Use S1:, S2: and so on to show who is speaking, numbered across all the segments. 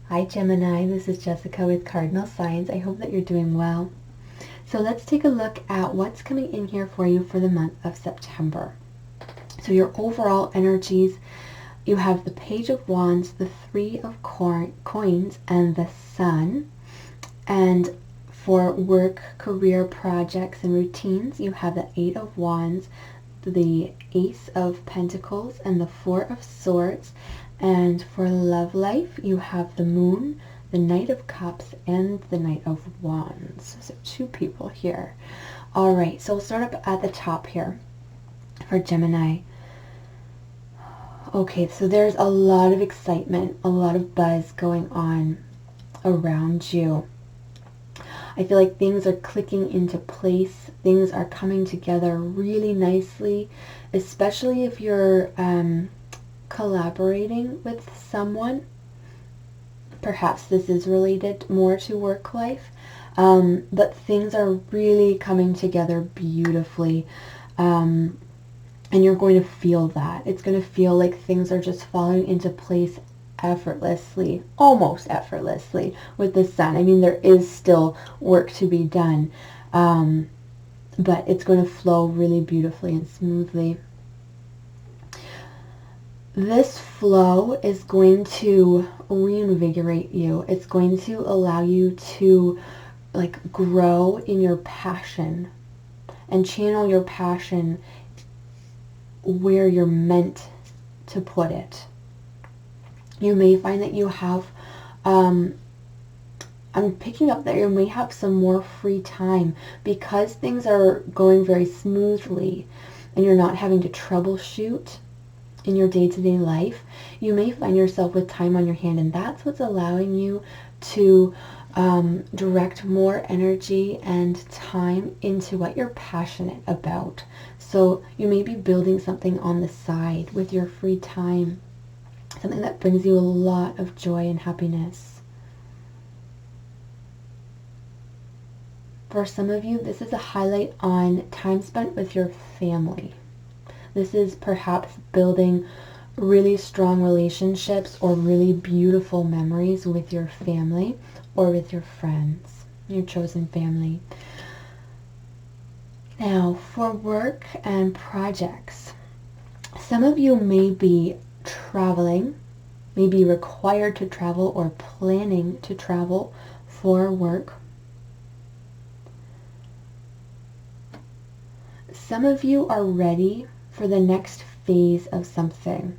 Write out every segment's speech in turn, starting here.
S1: Hi Gemini, this is Jessica with Cardinal Signs. I hope that you're doing well. So let's take a look at what's coming in here for you for the month of September. So your overall energies, you have the Page of Wands, the Three of Coins, and the Sun. And for work, career, projects, and routines, you have the Eight of Wands, the Ace of Pentacles, and the Four of Swords. And for love life, you have the Moon, the Knight of Cups, and the Knight of Wands. So two people here. All right, so we'll start up at the top here for Gemini. Okay, so there's a lot of excitement, a lot of buzz going on around you. I feel like things are clicking into place. Things are coming together really nicely, especially if you're collaborating with someone. Perhaps this is related more to work life, but things are really coming together beautifully, and you're going to feel that. It's going to feel like things are just falling into place effortlessly, almost effortlessly with the Sun. I mean, there is still work to be done, but it's going to flow really beautifully and smoothly. This flow is going to reinvigorate you. It's going to allow you to grow in your passion and channel your passion where you're meant to put it. You may find that you have, I'm picking up that you may have some more free time because things are going very smoothly and you're not having to troubleshoot in your day-to-day life. You may find yourself with time on your hand, and that's what's allowing you to direct more energy and time into what you're passionate about. So you may be building something on the side with your free time, something that brings you a lot of joy and happiness. For some of you, this is a highlight on time spent with your family. This is perhaps building really strong relationships or really beautiful memories with your family or with your friends, your chosen family. Now, for work and projects, some of you may be traveling, may be required to travel or planning to travel for work. Some of you are ready for the next phase of something.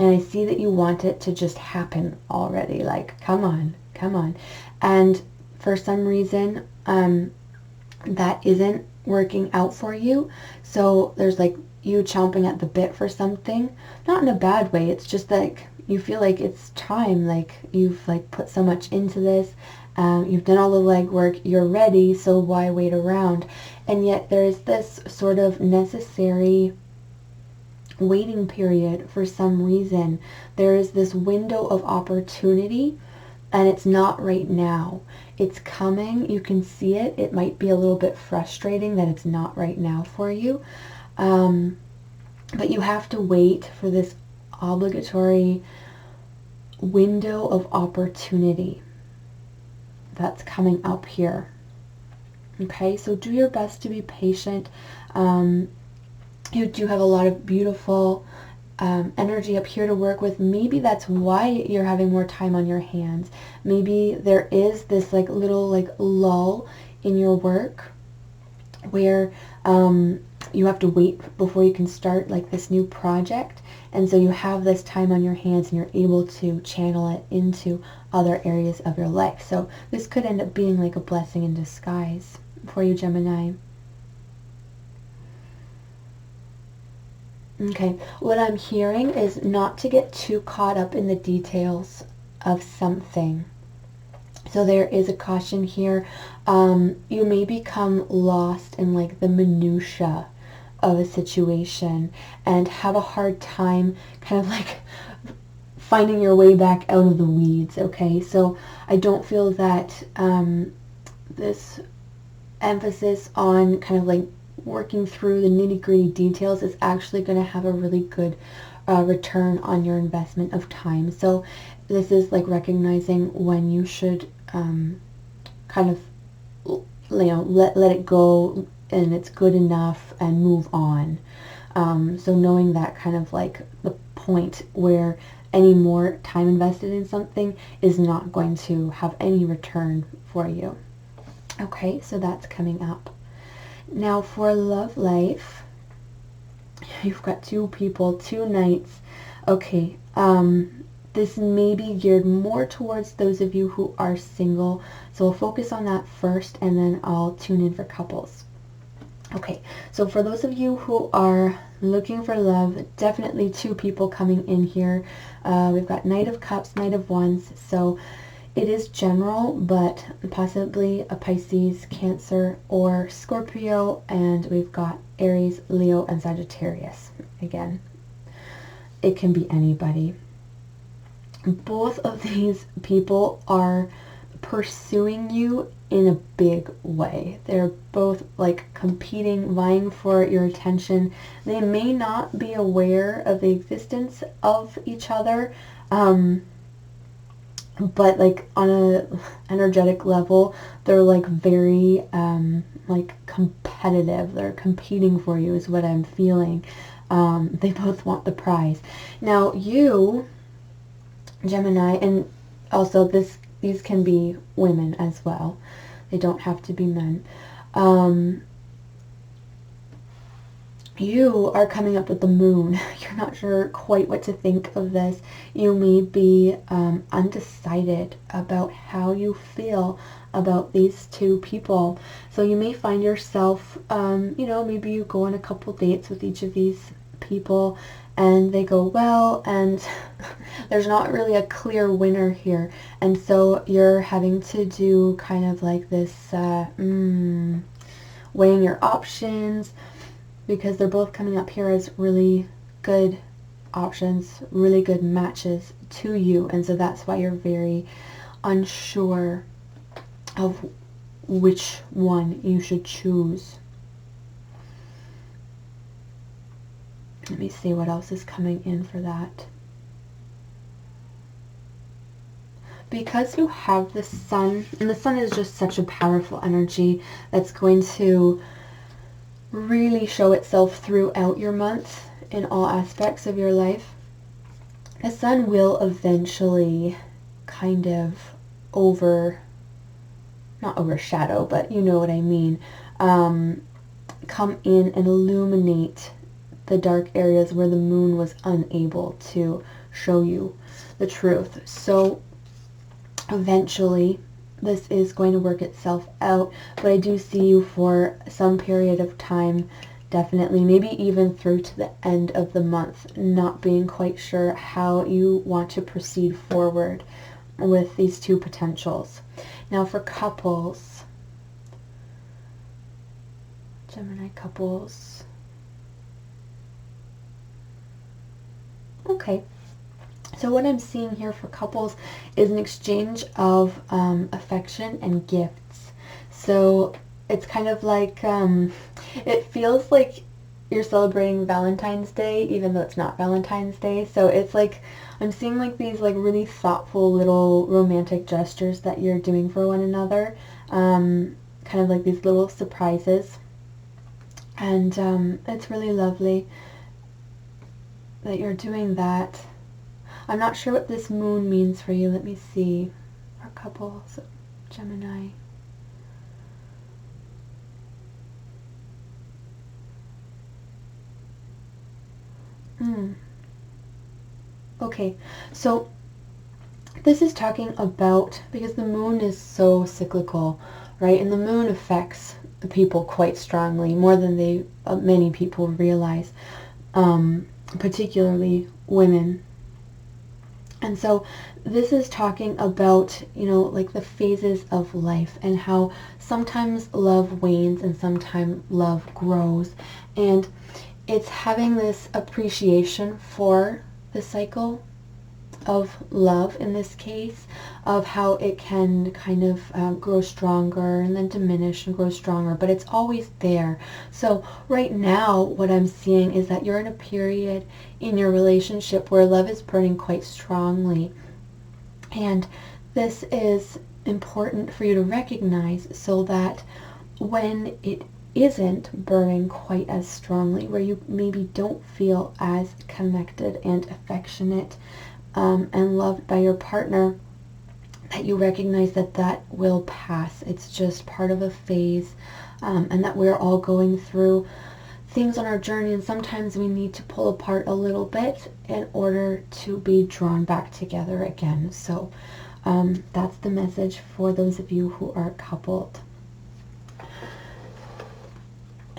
S1: And I see that you want it to just happen already. Like, come on, come on. And for some reason, that isn't working out for you. So there's like you chomping at the bit for something. Not in a bad way. It's just like you feel like it's time. Like you've put so much into this. You've done all the legwork. You're ready. So why wait around? And yet there's this sort of necessary waiting period for some reason. There is this window of opportunity and it's not right now. It's coming. You can see it. It might be a little bit frustrating that it's not right now for you. But you have to wait for this obligatory window of opportunity that's coming up here. Okay, so do your best to be patient. You do have a lot of beautiful energy up here to work with. Maybe that's why you're having more time on your hands. Maybe there is this little lull in your work where you have to wait before you can start this new project, and so you have this time on your hands and you're able to channel it into other areas of your life. So this could end up being like a blessing in disguise for you, Gemini. Okay, what I'm hearing is not to get too caught up in the details of something. So there is a caution here. You may become lost in the minutia of a situation and have a hard time kind of finding your way back out of the weeds, okay? So I don't feel that this emphasis on kind of working through the nitty-gritty details is actually going to have a really good return on your investment of time. So this is like recognizing when you should kind of, let it go and it's good enough and move on. So knowing that kind of like the point where any more time invested in something is not going to have any return for you. Okay, so that's coming up. Now for love life, you've got 2 people, 2 knights. Okay, this may be geared more towards those of you who are single. So we'll focus on that first and then I'll tune in for couples. Okay, so for those of you who are looking for love, definitely 2 people coming in here. We've got Knight of Cups, Knight of Wands. So it is general, but possibly a Pisces, Cancer, or Scorpio. And we've got Aries, Leo, and Sagittarius. Again, it can be anybody. Both of these people are pursuing you in a big way. They're both like competing, vying for your attention. They may not be aware of the existence of each other, but like on a energetic level, they're like very like competitive. They're competing for you is what I'm feeling. They both want the prize. Now you, Gemini, and also these can be women as well. They don't have to be men. You are coming up with the moon. You're not sure quite what to think of this. You may be undecided about how you feel about these 2 people. So you may find yourself, maybe you go on a couple dates with each of these people and they go well, and there's not really a clear winner here. And so you're having to do kind of like this weighing your options, because they're both coming up here as really good options, really good matches to you. And so that's why you're very unsure of which one you should choose. Let me see what else is coming in for that. Because you have the sun, and the sun is just such a powerful energy that's going to really show itself throughout your month in all aspects of your life. The sun will eventually kind of not overshadow, but you know what I mean, come in and illuminate the dark areas where the moon was unable to show you the truth. So eventually this is going to work itself out, but I do see you for some period of time, definitely, maybe even through to the end of the month, not being quite sure how you want to proceed forward with these 2 potentials. Now for couples, Gemini couples. Okay, so what I'm seeing here for couples is an exchange of affection and gifts. So it's kind of like, it feels like you're celebrating Valentine's Day, even though it's not Valentine's Day. So it's like, I'm seeing like these like really thoughtful little romantic gestures that you're doing for one another. Kind of like these little surprises. And it's really lovely that you're doing that. I'm not sure what this moon means for you. Let me see. For couples, Gemini. Okay, so this is talking about, because the moon is so cyclical, right? And the moon affects the people quite strongly, more than many people realize, particularly women. And so this is talking about, like the phases of life and how sometimes love wanes and sometimes love grows. And it's having this appreciation for the cycle of love, in this case, of how it can kind of grow stronger and then diminish and grow stronger, but it's always there. So right now what I'm seeing is that you're in a period in your relationship where love is burning quite strongly, And this is important for you to recognize so that when it isn't burning quite as strongly, where you maybe don't feel as connected and affectionate and loved by your partner, that you recognize that that will pass. It's just part of a phase, and that we're all going through things on our journey, and sometimes we need to pull apart a little bit in order to be drawn back together again. So that's the message for those of you who are coupled.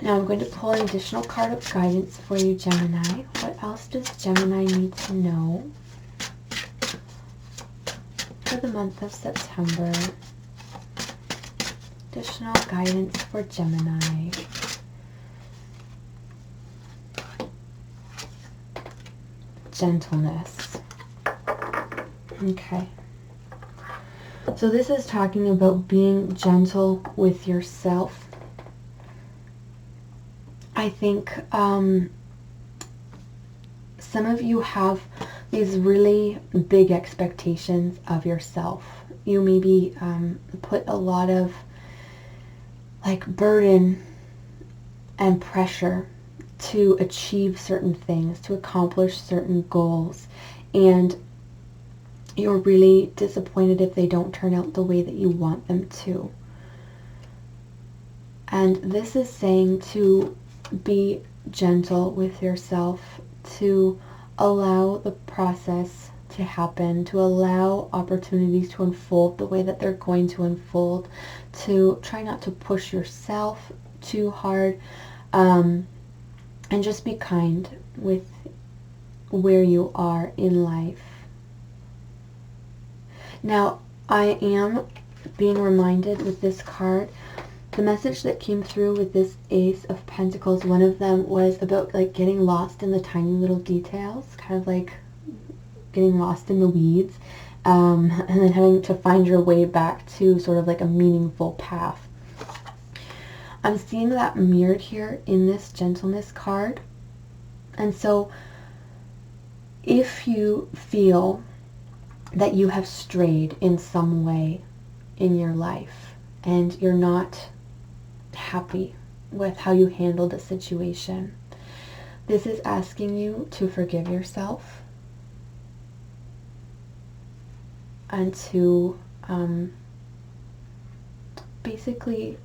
S1: Now I'm going to pull an additional card of guidance for you, Gemini. What else does Gemini need to know for the month of September? Additional guidance for Gemini. Gentleness. Okay. So this is talking about being gentle with yourself. I think some of you have these really big expectations of yourself. You maybe put a lot of like burden and pressure to achieve certain things, to accomplish certain goals, and you're really disappointed if they don't turn out the way that you want them to. And this is saying to be gentle with yourself, to allow the process to happen, to allow opportunities to unfold the way that they're going to unfold, to try not to push yourself too hard, and just be kind with where you are in life. Now, I am being reminded with this card, the message that came through with this Ace of Pentacles, one of them was about like getting lost in the tiny little details, kind of like getting lost in the weeds, and then having to find your way back to sort of like a meaningful path. I'm seeing that mirrored here in this gentleness card. And so if you feel that you have strayed in some way in your life and you're not happy with how you handled a situation, this is asking you to forgive yourself and to basically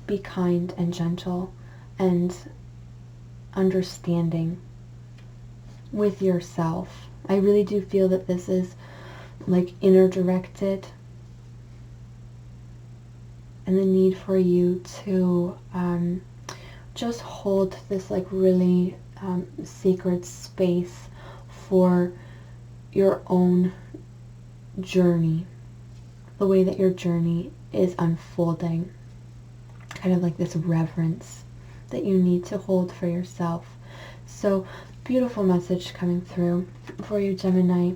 S1: be kind and gentle and understanding with yourself. I really do feel that this is like inner directed, and the need for you to just hold this like really sacred space for your own journey, the way that your journey is unfolding. Kind of like this reverence that you need to hold for yourself. So beautiful message coming through for you, Gemini.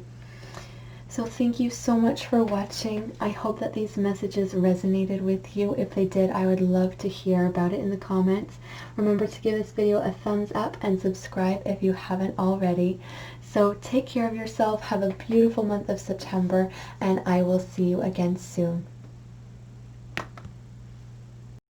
S1: So thank you so much for watching. I hope that these messages resonated with you. If they did, I would love to hear about it in the comments. Remember to give this video a thumbs up and subscribe if you haven't already. So take care of yourself. Have a beautiful month of September, and I will see you again soon.